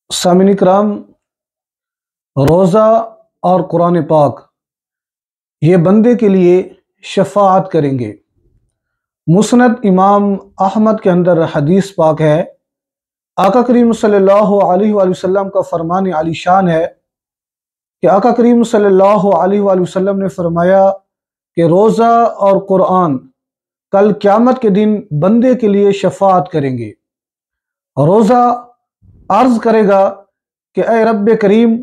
سامعین اکرام، روزہ اور قرآن پاک یہ بندے کے لیے شفاعت کریں گے۔ مسند امام احمد کے اندر حدیث پاک ہے، آقا کریم صلی اللہ علیہ وآلہ وسلم کا فرمان عالی شان ہے کہ آقا کریم صلی اللہ علیہ وآلہ وسلم نے فرمایا کہ روزہ اور قرآن کل قیامت کے دن بندے کے لیے شفاعت کریں گے۔ روزہ عرض کرے گا کہ اے رب کریم،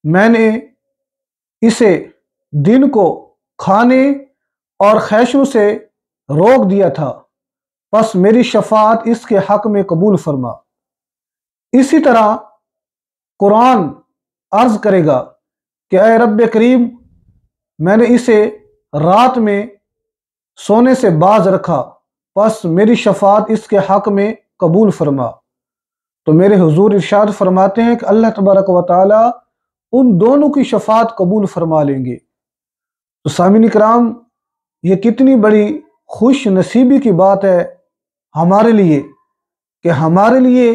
میں نے اسے دن کو کھانے اور خیشوں سے روک دیا تھا، پس میری شفاعت اس کے حق میں قبول فرما۔ اسی طرح قرآن عرض کرے گا کہ اے رب کریم، میں نے اسے رات میں سونے سے باز رکھا، پس میری شفاعت اس کے حق میں قبول فرما۔ تو میرے حضور ارشاد فرماتے ہیں کہ اللہ تبارک و تعالی ان دونوں کی شفاعت قبول فرما لیں گے۔ تو سامعین اکرام، یہ کتنی بڑی خوش نصیبی کی بات ہے ہمارے لیے کہ ہمارے لیے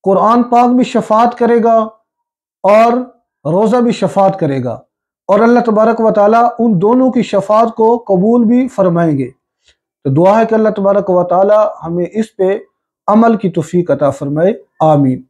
قرآن پاک بھی شفاعت کرے گا اور روزہ بھی شفاعت کرے گا، اور اللہ تبارک و تعالی ان دونوں کی شفاعت کو قبول بھی فرمائیں گے۔ تو دعا ہے کہ اللہ تبارک و تعالی ہمیں اس پہ عمل کی توفیق عطا فرمائے، آمین۔